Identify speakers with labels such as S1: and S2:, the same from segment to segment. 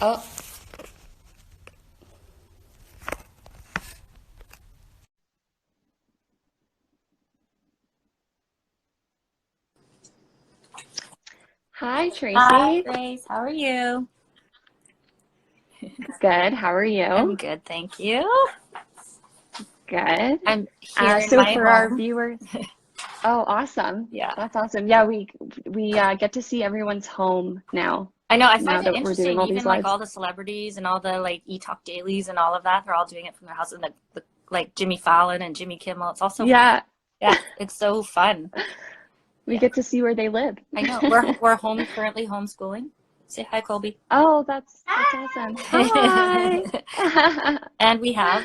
S1: Oh, hi,
S2: Hi,
S1: Tracy.
S2: Grace. How are you?
S1: Good. How are
S2: I'm
S1: you?
S2: good, thank you.
S1: Good.
S2: I'm here in
S1: So
S2: my
S1: for our
S2: home.
S1: viewers, oh, awesome.
S2: Yeah.
S1: That's awesome. Yeah, we get to see everyone's home now.
S2: I know, I
S1: Now
S2: find it
S1: that we're doing
S2: interesting,
S1: all these
S2: even like
S1: lives.
S2: all the celebrities and all the like e-talk dailies and all of that, they're all doing it from their house. And like Jimmy Fallon and Jimmy Kimmel. It's also,
S1: Yeah,
S2: yeah, it's so fun.
S1: we
S2: Yeah,
S1: get to see where they live.
S2: I know. We're home currently homeschooling. Say hi, Colby.
S1: Oh, that's awesome. Hi.
S2: And we have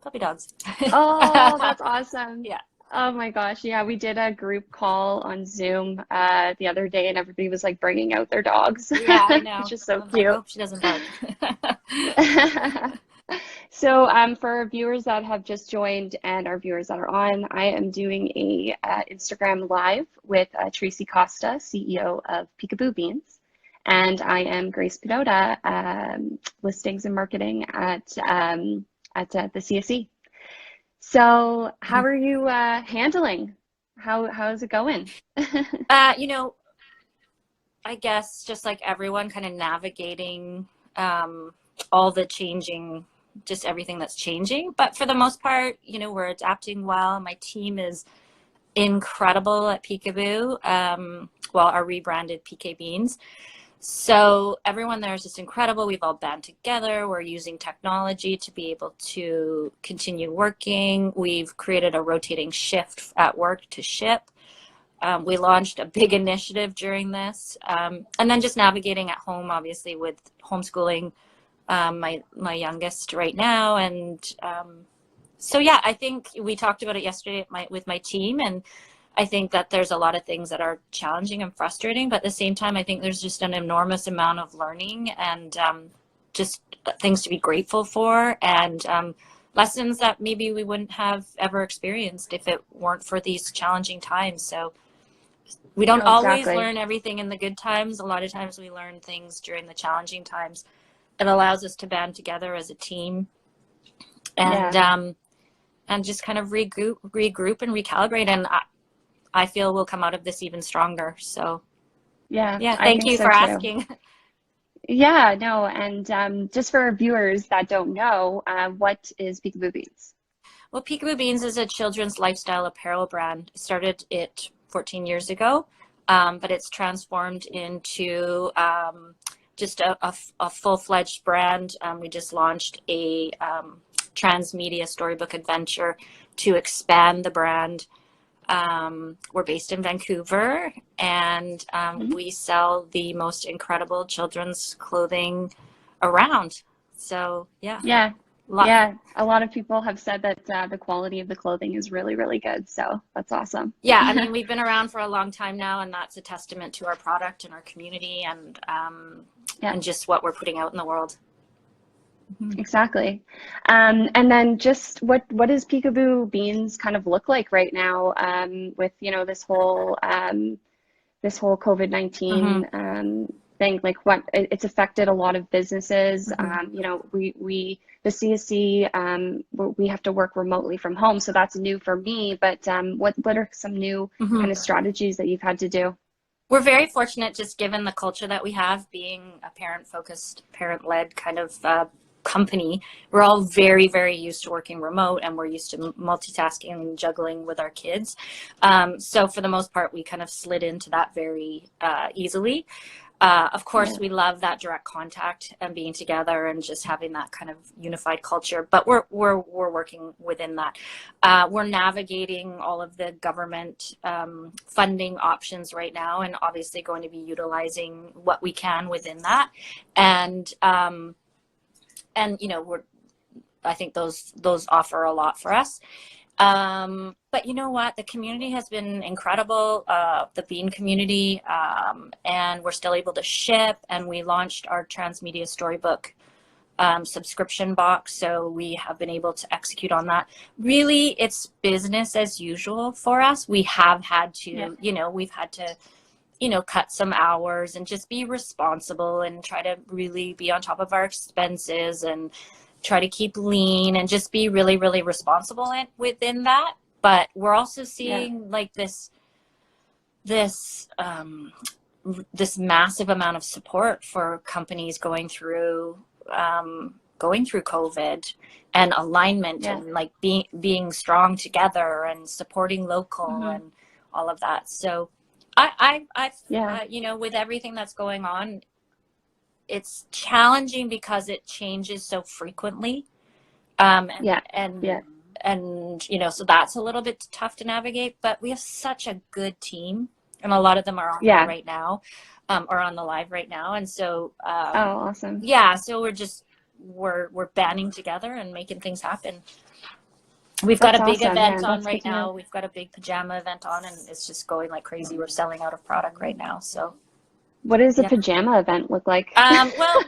S2: puppy dogs.
S1: Oh, that's awesome.
S2: Yeah.
S1: Oh my gosh. Yeah, we did a group call on Zoom the other day and everybody was like bringing out their dogs,
S2: Yeah, I
S1: which
S2: know.
S1: is so
S2: I was like,
S1: cute.
S2: oh, she doesn't bark.
S1: So, for our viewers that have just joined and our viewers that are on, I am doing a Instagram live with Traci Costa, CEO of Peekaboo Beans, and I am Grace Pinota, listings and marketing at the CSE. So, how are you handling? How's it going?
S2: You know, I guess just like everyone kind of navigating all the changing, just everything that's changing. But for the most part, we're adapting well. My team is incredible at Peekaboo, well, our rebranded PK Beans. So everyone there is just incredible. We've all band together. We're using technology to be able to continue working. We've created a rotating shift at work to ship. We launched a big initiative during this, and then just navigating at home, obviously with homeschooling my youngest right now, and so yeah, I think we talked about it yesterday with my team, and I think that there's a lot of things that are challenging and frustrating, but at the same time, I think there's just an enormous amount of learning and just things to be grateful for, and lessons that maybe we wouldn't have ever experienced if it weren't for these challenging times. So we don't
S1: Oh,
S2: always
S1: exactly.
S2: learn everything in the good times. A lot of times we learn things during the challenging times. It allows us to band together as a team and
S1: Yeah.
S2: just kind of regroup and recalibrate. And I feel we'll come out of this even stronger. So
S1: Yeah,
S2: yeah,
S1: I
S2: thank
S1: think
S2: you
S1: so
S2: for
S1: too.
S2: asking.
S1: Yeah, no, and just for our viewers that don't know, what is Peekaboo Beans?
S2: Well, Peekaboo Beans is a children's lifestyle apparel brand. Started it 14 years ago, but it's transformed into just a full-fledged brand. We just launched a transmedia storybook adventure to expand the brand. We're based in Vancouver, and
S1: Mhm.
S2: we sell the most incredible children's clothing around. So yeah,
S1: Yeah,
S2: lot.
S1: yeah. A lot of people have said that the quality of the clothing is really, really good. So that's awesome.
S2: Yeah, I mean, we've been around for a long time now, and that's a testament to our product and our community,
S1: Yeah,
S2: and just what we're putting out in the world. Mhm.
S1: exactly. And then just what does Peekaboo Beans kind of look like right now, with this whole
S2: Mhm.
S1: COVID-19 thing, like what it's affected a lot of businesses.
S2: Mhm.
S1: The CSC, we have to work remotely from home, so that's new for me. But what are some new
S2: Mhm.
S1: kind of strategies that you've had to do?
S2: We're very fortunate, just given the culture that we have, being a parent-focused, parent-led kind of company. We're all very, very used to working remote, and we're used to multitasking and juggling with our kids. So for the most part, we kind of slid into that very easily. Of
S1: Yeah,
S2: course, we love that direct contact and being together and just having that kind of unified culture. But we're working within that. We're navigating all of the government funding options right now, and obviously going to be utilizing what we can within that. And we're I think those offer a lot for us. But you know what? The community has been incredible, the bean community, and we're still able to ship. And we launched our transmedia storybook subscription box, so we have been able to execute on that. Really, it's business as usual for us. We have had
S1: yeah,
S2: to, we've had to you know, cut some hours and just be responsible and try to really be on top of our expenses and try to keep lean and just be really, really responsible within that. But we're also
S1: Yeah.
S2: seeing like this this massive amount of support for companies going through COVID, and alignment,
S1: Yeah.
S2: and like being strong together and supporting local
S1: Hmm.
S2: and all of that. So I've
S1: Yeah.
S2: you know, with everything that's going on, it's challenging because it changes so frequently.
S1: Yeah.
S2: And
S1: Yeah.
S2: you know, so that's a little bit tough to navigate, but we have such a good team, and a lot of them are on here
S1: Yeah.
S2: right now, or on the live right now. And so
S1: Oh, awesome.
S2: yeah, so we're banding together and making things happen. We've got
S1: That's
S2: a big
S1: awesome. Yeah,
S2: event on
S1: that's good
S2: right
S1: to hear.
S2: now. We've got a big pajama event on, and it's just going like crazy. We're selling out of product right now. So
S1: What does a
S2: yeah.
S1: pajama event look like?
S2: Well,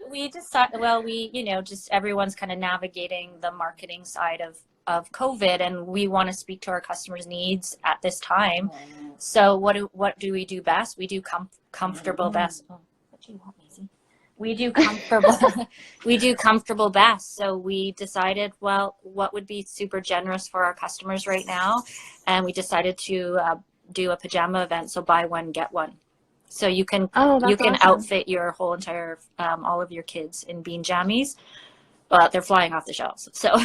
S2: we decided, well, we, you know, just everyone's kind of navigating the marketing side of COVID, and we want to speak to our customers' needs at this time. So what do we do best? We do comfortable best. Oh, what do you want, Maisie? We do comfortable. We do comfortable best. So we decided, well, what would be super generous for our customers right now, and we decided to do a pajama event. So buy one get one. So you
S1: Oh, that's
S2: can
S1: awesome.
S2: outfit your whole entire all of your kids in bean jammies, but they're flying off the shelves. So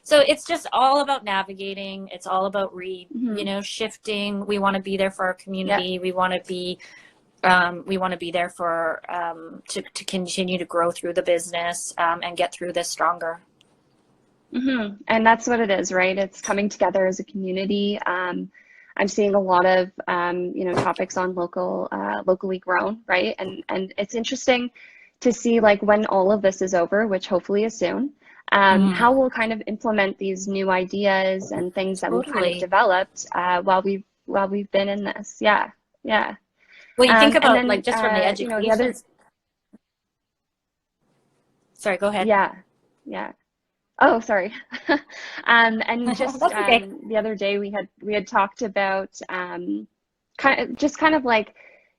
S2: so it's just all about navigating. It's all about
S1: Hmm.
S2: you know, shifting. We want to be there for our
S1: Yeah.
S2: community. We want to be there for to continue to grow through the business, and get through this stronger.
S1: Hmm. And that's what it is, right? It's coming together as a community. I'm seeing a lot of topics on locally grown, right? And it's interesting to see like when all of this is over, which hopefully is soon,
S2: Mm,
S1: how we'll kind of implement these new ideas and things that we've kind of
S2: totally.
S1: developed while we've been in this. Yeah, yeah.
S2: Well, you think
S1: And
S2: about like
S1: then
S2: just from the
S1: the
S2: education.
S1: other,
S2: Sorry, go ahead.
S1: yeah, yeah. Oh, sorry. And just
S2: That's okay.
S1: the other day we had talked about kind of like,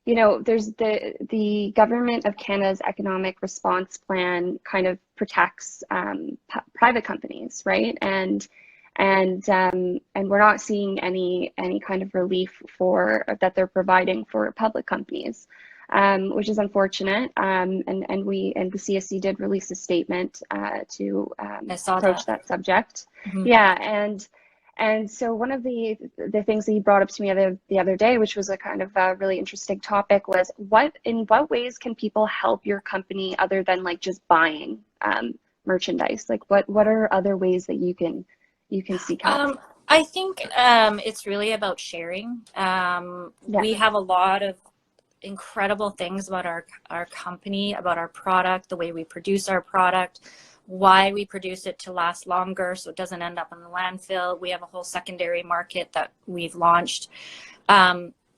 S1: there's the government of Canada's economic response plan kind of protects private companies, right? And we're not seeing any kind of relief for that they're providing for public companies, which is unfortunate. And the CSE did release a statement to
S2: I saw
S1: approach
S2: that.
S1: that subject.
S2: Mhm.
S1: Yeah, and so one of the things that he brought up to me the other day, which was a kind of a really interesting topic, was in what ways can people help your company other than like just buying merchandise? Like what are other ways that you can seek help?
S2: I think it's really about sharing.
S1: Yeah.
S2: We have a lot of incredible things about our company, about our product, the way we produce our product, why we produce it to last longer so it doesn't end up in the landfill. We have a whole secondary market that we've launched.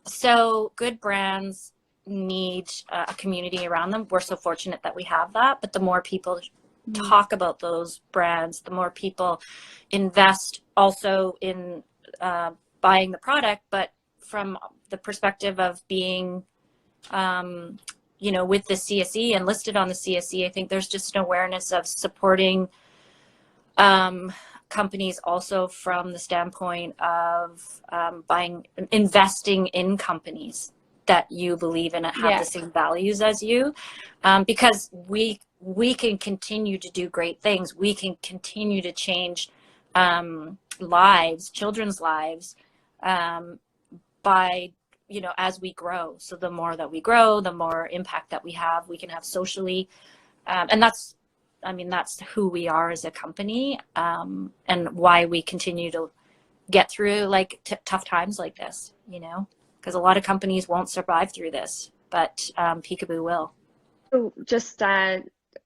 S2: So good brands need a community around them. We're so fortunate that we have that, but the more people
S1: Mm-hmm.
S2: talk about those brands, the more people invest also in buying the product, but from the perspective of being you know, with the CSE and listed on the CSE, I think there's just an awareness of supporting companies also from the standpoint of investing in companies that you believe in and have the
S1: Yeah.
S2: same values as you, because we can continue to do great things. We can continue to change lives, children's lives, by, you know, as we grow. So the more that we grow, the more impact that we can have socially, and that's, I mean, that's who we are as a company, and why we continue to get through like tough times like this, you know, because a lot of companies won't survive through this, but Peekaboo will.
S1: So just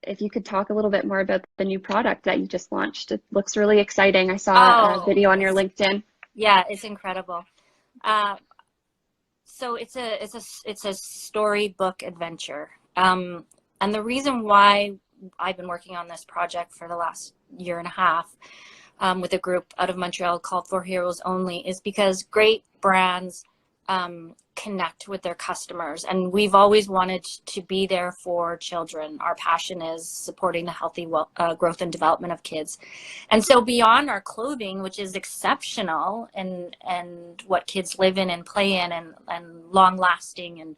S1: if you could talk a little bit more about the new product that you just launched. It looks really exciting. I saw a
S2: Oh,
S1: video on your LinkedIn.
S2: yeah, it's incredible. Uh, so it's a storybook adventure, and the reason why I've been working on this project for the last year and a half, with a group out of Montreal called For Heroes Only, is because great brands connect with their customers. And we've always wanted to be there for children. Our passion is supporting the healthy growth and development of kids. And so beyond our clothing, which is exceptional and what kids live in and play in and long lasting and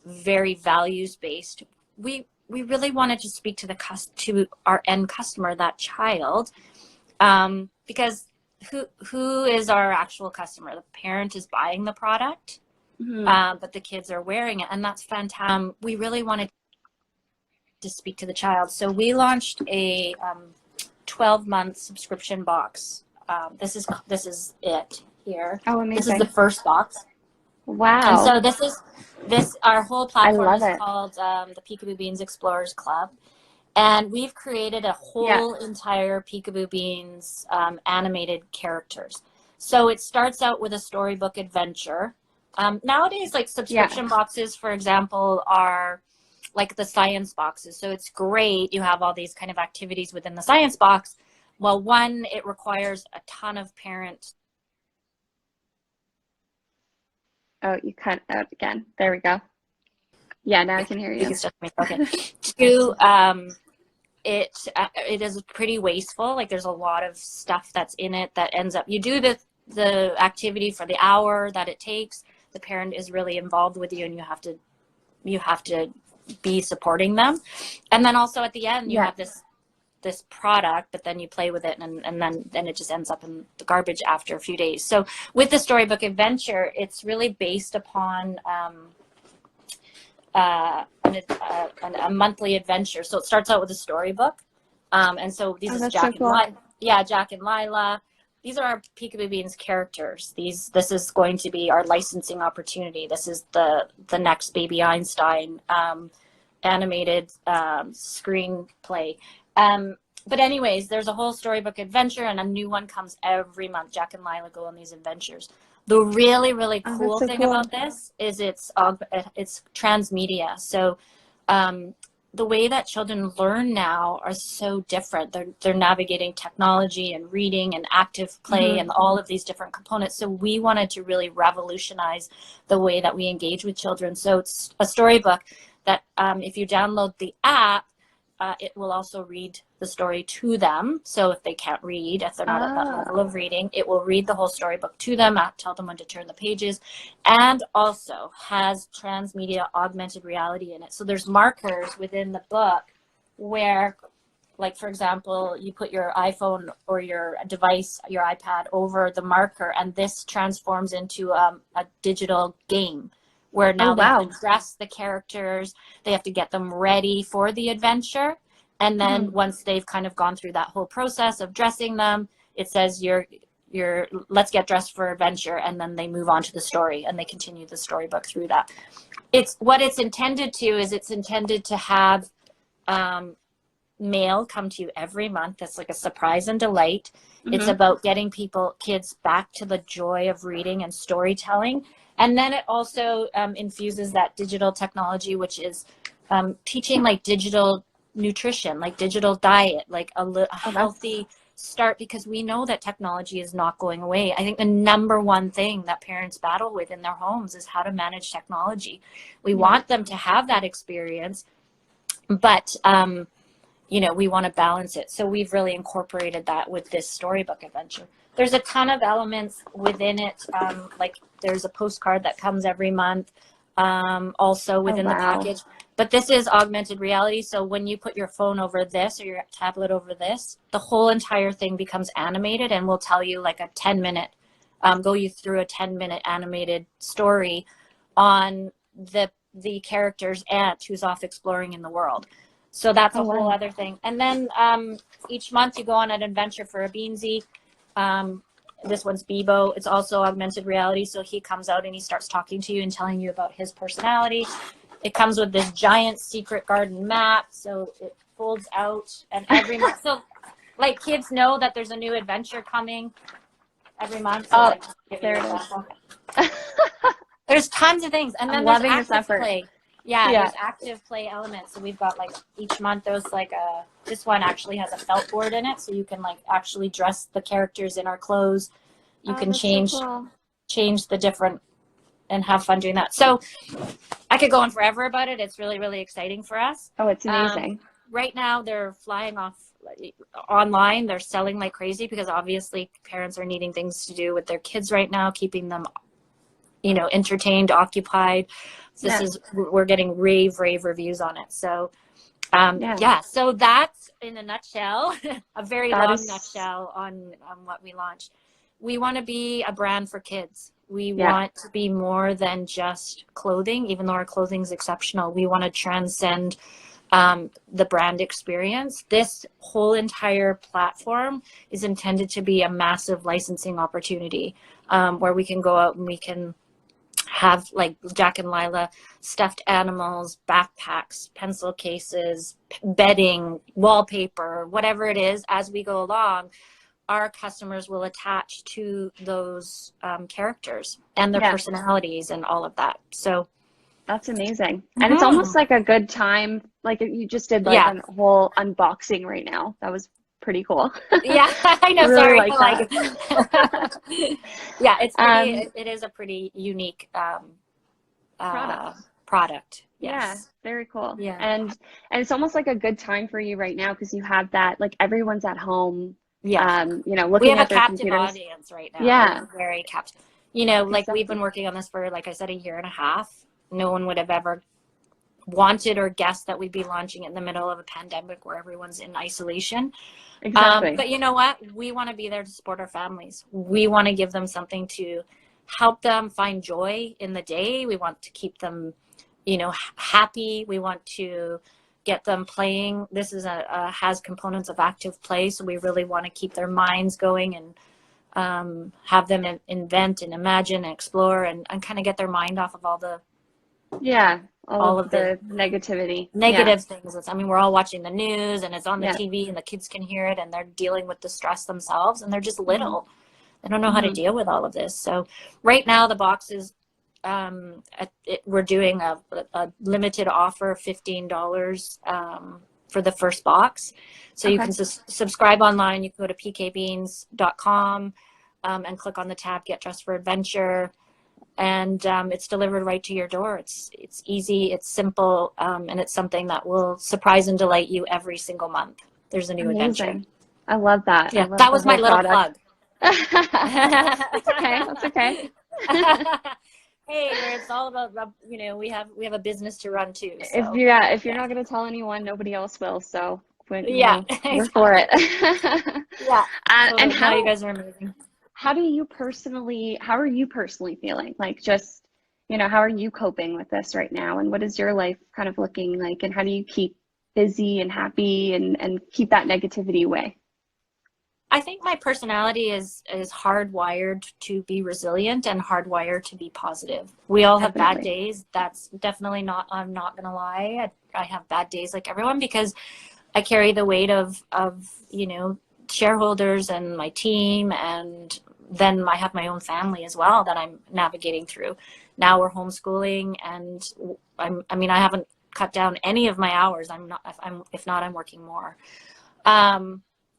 S2: very values based, we really wanted to speak to our end customer, that child, because who is our actual customer? The parent is buying the product, but the kids are wearing it, and that's fantastic. We really wanted to speak to the child, so we launched a 12-month subscription box. This is it here.
S1: Oh, amazing.
S2: This is the first box.
S1: Wow.
S2: And so our whole platform is called the Peekaboo Beans Explorers Club. And we've created a whole entire Peekaboo Beans animated characters. So it starts out with a storybook adventure. Nowadays, like subscription boxes, for example, are like the science boxes. So it's great. You have all these kind of activities within the science box. Well, one, it requires a ton of parent.
S1: Oh, you cut out again. There we go. Yeah, now I can hear you.
S2: Okay. Two, it is pretty wasteful. Like there's a lot of stuff that's in it that ends up, you do the activity for the hour that it takes. The parent is really involved with you, and you have to be supporting them. And then also at the end, you have this product, but then you play with it, and then it just ends up in the garbage after a few days. So with the storybook adventure, it's really based upon a monthly adventure. So it starts out with a storybook, and so these is Jack and Lila. These are our Peekaboo Beans characters. This is going to be our licensing opportunity. This is the next Baby Einstein animated screenplay. But anyways, there's a whole storybook adventure, and a new one comes every month. Jack and Lila go on these adventures. The really, really cool thing about this is it's transmedia. So the way that children learn now are so different. They're navigating technology and reading and active play and all of these different components. So we wanted to really revolutionize the way that we engage with children. So it's a storybook that if you download the app, it will also read the story to them. So if they can't read, if they're not at that level of reading, it will read the whole storybook to them, tell them when to turn the pages, and also has transmedia augmented reality in it. So there's markers within the book where, like, for example, you put your iPhone or your device, your iPad, over the marker, and this transforms into a digital game, where now they have to dress the characters, they have to get them ready for the adventure. And then once they've kind of gone through that whole process of dressing them, it says let's get dressed for adventure. And then they move on to the story, and they continue the storybook through that. What it's intended to have mail come to you every month. That's like a surprise and delight. It's about getting kids back to the joy of reading and storytelling. And then it also infuses that digital technology, which is teaching like digital nutrition, like digital diet, like a healthy start, because we know that technology is not going away. I think the number one thing that parents battle with in their homes is how to manage technology. We want them to have that experience, but we want to balance it. So we've really incorporated that with this storybook adventure. There's a ton of elements within it. Like there's a postcard that comes every month, also within the package. But this is augmented reality. So when you put your phone over this or your tablet over this, the whole entire thing becomes animated, and we'll tell you like a 10-minute, go you through a 10-minute animated story on the character's aunt who's off exploring in the world. So that's a whole other thing. And then each month you go on an adventure for a Beansy. This one's Bebo. It's also augmented reality. So he comes out and he starts talking to you and telling you about his personality. It comes with this giant secret garden map. So it folds out, and every month. So like kids know that there's a new adventure coming every month. So there it is. There's tons of things. And then there's active play. Yeah, there's active play elements. So we've got like each month there's like this one actually has a felt board in it, so you can like actually dress the characters in our clothes. You can change the different have fun doing that. So I could go on forever about it. It's really, really exciting for us.
S1: Oh, it's amazing.
S2: Right now they're flying off online. They're selling like crazy because obviously parents are needing things to do with their kids right now, keeping them, you know, entertained, occupied. We're getting rave reviews on it. So so that's in a nutshell, a very long nutshell on what we launched. We want to be a brand for kids. We want to be more than just clothing, even though our clothing is exceptional. We want to transcend the brand experience. This whole entire platform is intended to be a massive licensing opportunity, where we can go out and we can have, like Jack and Lila, stuffed animals, backpacks, pencil cases, bedding, wallpaper, whatever it is. As we go along, our customers will attach to those characters and their personalities and all of that. So
S1: that's amazing. And it's almost like a good time, like you just did like a whole unboxing right now. That was pretty cool.
S2: Yeah, I know.
S1: Really
S2: Sorry.
S1: like that.
S2: Yeah, it's pretty, it is a pretty unique product. Yes.
S1: Yeah, very cool.
S2: Yeah.
S1: And it's almost like a good time for you right now because you have that, like everyone's at home.
S2: Yeah.
S1: You know, looking at their computers.
S2: We have a captive audience right now.
S1: Yeah.
S2: We're very captive. You know, like we've been working on this for, like I said, a year and a half. No one would have ever wanted or guessed that we'd be launching it in the middle of a pandemic where everyone's in isolation.
S1: Exactly.
S2: But you know what? We want to be there to support our families. We want to give them something to help them find joy in the day. We want to keep them, you know, happy. We want to get them playing. This is has components of active play, so we really want to keep their minds going and have them invent and imagine and explore and kind of get their mind off of all the
S1: all of the negative
S2: things. I mean, we're all watching the news and it's on the TV and the kids can hear it and they're dealing with the stress themselves and they're just little. They don't know how to deal with all of this. So right now the box is, we're doing a limited offer, $15 for the first box. So you can subscribe online. You can go to pkbeans.com and click on the tab, Get Dressed for Adventure. And it's delivered right to your door. It's easy, it's simple, and it's something that will surprise and delight you every single month. There's a new adventure.
S1: I love that.
S2: Yeah, that was my little plug.
S1: That's okay. That's okay.
S2: Hey, it's all about, you know, we have a business to run too. So.
S1: If you're not going to tell anyone, nobody else will. So we're for it.
S2: Yeah.
S1: And how
S2: you guys are amazing.
S1: How are you personally feeling? Like, just, you know, how are you coping with this right now? And what is your life kind of looking like? And how do you keep busy and happy and keep that negativity away?
S2: I think my personality is hardwired to be resilient and hardwired to be positive. We all have bad days. That's definitely not, I'm not going to lie. I have bad days like everyone because I carry the weight of, you know, shareholders and my team, and then I have my own family as well that I'm navigating through. Now we're homeschooling, and I haven't cut down any of my hours. If not, I'm working more.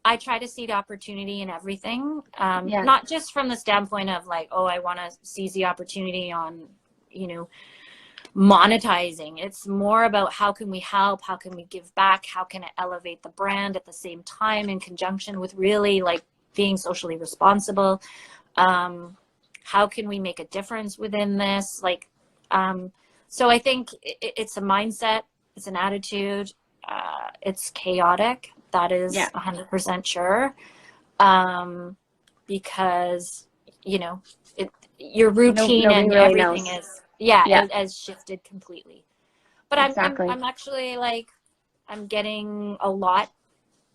S2: I try to see the opportunity in everything, not just from the standpoint of like, oh, I want to seize the opportunity on, you know, monetizing. It's more about how can we help, how can we give back, how can it elevate the brand at the same time in conjunction with really like being socially responsible. How can we make a difference within this? Like, so I think it's a mindset, it's an attitude, it's chaotic. That is 100% sure. Because, you know, your routine and really everything knows. Has shifted completely. But I'm actually like, I'm getting a lot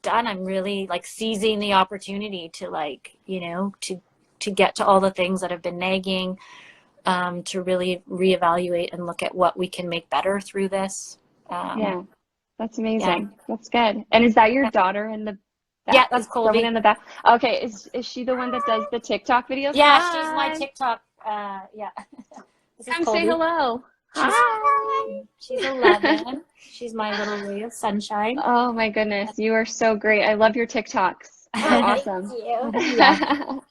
S2: done. I'm really like seizing the opportunity to like, you know, to get to all the things that have been nagging, to really reevaluate and look at what we can make better through this.
S1: That's amazing. That's good. And is that your daughter in the back?
S2: Yeah, that's Colby.
S1: In the back. Okay, is she the one that does the TikTok videos?
S2: Yeah, she's my TikTok.
S1: Come say hello. Hi.
S2: She's 11. She's my little ray of sunshine.
S1: Oh my goodness, you are so great. I love your TikToks. They're awesome.
S2: Thank you.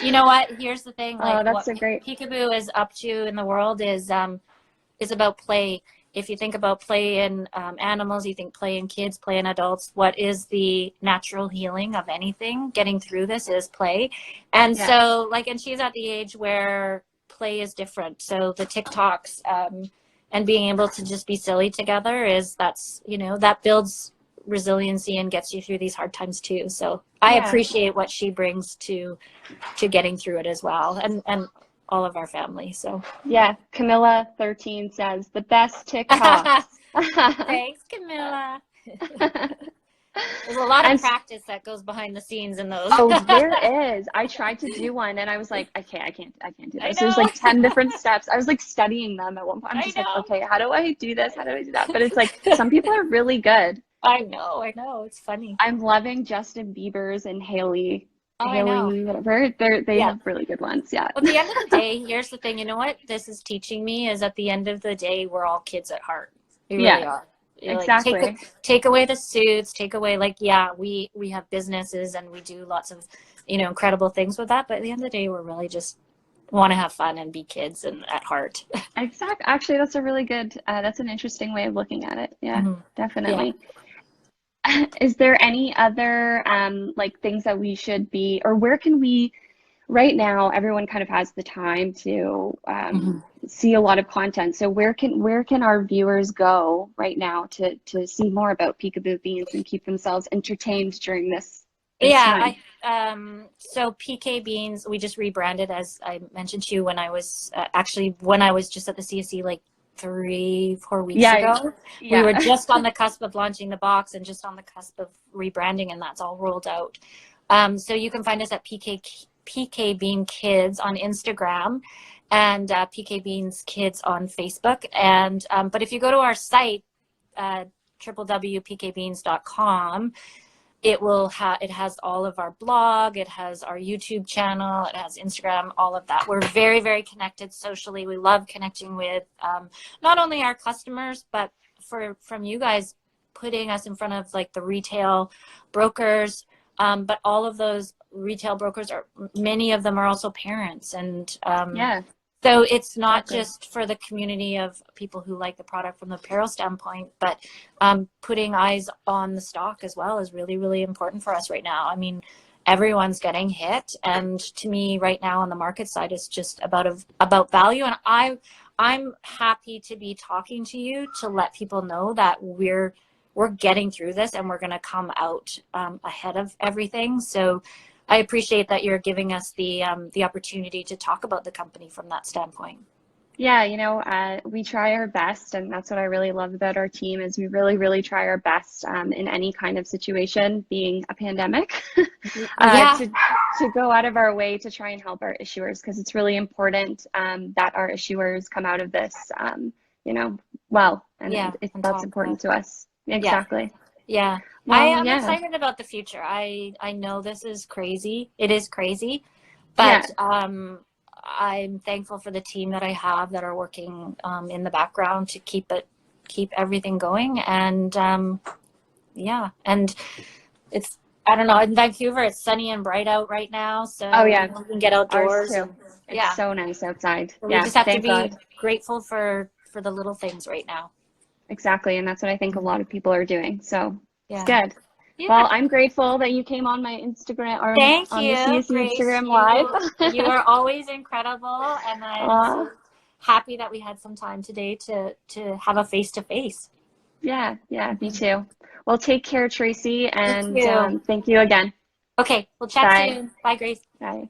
S2: You know what? Here's the thing.
S1: Oh,
S2: Like
S1: that's
S2: what
S1: so great.
S2: Peekaboo is up to in the world is about play. If you think about play in animals, you think play in kids, play in adults. What is the natural healing of anything? Getting through this is play. And
S1: Yeah.
S2: so, like, and she's at the age where play is different. So the TikToks and being able to just be silly together that builds resiliency and gets you through these hard times too. So I
S1: Yeah.
S2: appreciate what she brings to getting through it as well, and all of our family. So
S1: Yeah. Camilla 13 says the best TikToks.
S2: thanks, Camilla. There's a lot of
S1: And
S2: practice that goes behind the scenes in those.
S1: oh, there is. I tried to do one and I was like, okay, I can't do
S2: I
S1: this. There's
S2: know.
S1: like 10 different steps. I was like studying them at one point. I'm
S2: I
S1: just like,
S2: know.
S1: okay, how do I do this? How do I do that? But it's like some people are really good.
S2: I know. It's funny.
S1: I'm loving Justin Bieber's and
S2: Oh, I know.
S1: Whatever. They
S2: Yeah.
S1: have really good ones. Yeah.
S2: Well, at the end of the day, here's the thing. You know what this is teaching me is at the end of the day, we're all kids at heart. We really
S1: Yeah,
S2: are. You're like,
S1: exactly.
S2: take away the suits, take away we have businesses and we do lots of, incredible things with that. But at the end of the day, we're really just want to have fun and be kids and at heart.
S1: Exactly. Actually, that's a really good, that's an interesting way of looking at it. Yeah,
S2: Mhm. Yeah.
S1: definitely. Is there any other like things that we should be, or where can we, right now, everyone kind of has the time to
S2: Mhm.
S1: see a lot of content. So where can our viewers go right now to see more about Peekaboo Beans and keep themselves entertained during this
S2: Yeah,
S1: time?
S2: so PK Beans, we just rebranded as I mentioned to you when I was when I was just at the CSE like 3-4 weeks
S1: Yeah,
S2: ago. We were
S1: yeah.
S2: just on the cusp of launching the box and just on the cusp of rebranding, and that's all rolled out. So you can find us at PK Bean Kids on Instagram and PK Beans Kids on Facebook. And but if you go to our site, www.pkbeans.com, it has all of our blog, it has our YouTube channel, it has Instagram, all of that. We're very, very connected socially. We love connecting with not only our customers, but from you guys putting us in front of like the retail brokers. But all of those retail brokers many of them are also parents. And
S1: Yeah,
S2: so it's not
S1: exactly.
S2: just for the community of people who like the product from the apparel standpoint, but putting eyes on the stock as well is really, really important for us right now. I mean, everyone's getting hit, and to me, right now on the market side, it's just about value. And I'm happy to be talking to you to let people know that we're getting through this and we're going to come out ahead of everything. So I appreciate that you're giving us the opportunity to talk about the company from that standpoint.
S1: Yeah, we try our best, and that's what I really love about our team is we really, really try our best in any kind of situation, being a pandemic,
S2: Yeah,
S1: to go out of our way to try and help our issuers because it's really important that our issuers come out of this, well,
S2: yeah,
S1: and
S2: on
S1: that's
S2: top of
S1: important
S2: it.
S1: to us.
S2: Yeah,
S1: Exactly.
S2: yeah. I
S1: Well,
S2: am
S1: yeah,
S2: excited about the future. I know this is crazy. It is crazy, but
S1: yeah,
S2: I'm thankful for the team that I have that are working in the background to keep everything going. And yeah, and it's I don't know, in Vancouver it's sunny and bright out right now,
S1: oh
S2: so
S1: yeah,
S2: we can get
S1: ours
S2: outdoors.
S1: too.
S2: And
S1: It's
S2: yeah,
S1: so nice outside.
S2: so we
S1: Yeah,
S2: just have to
S1: thank
S2: be
S1: God.
S2: grateful for the little things right now.
S1: Exactly, and that's what I think a lot of people are doing. So it's
S2: Yeah.
S1: good.
S2: Yeah.
S1: Well, I'm grateful that you came on my Instagram or
S2: Thank
S1: on the
S2: you,
S1: CSE
S2: Grace.
S1: Instagram Live.
S2: You are always incredible, and I'm
S1: Aw,
S2: so happy that we had some time today to have a face to face.
S1: yeah, yeah, me too. Well, take care, Tracy,
S2: You
S1: and
S2: too.
S1: thank you again.
S2: Okay, we'll chat
S1: Bye.
S2: soon. Bye, Grace.
S1: Bye.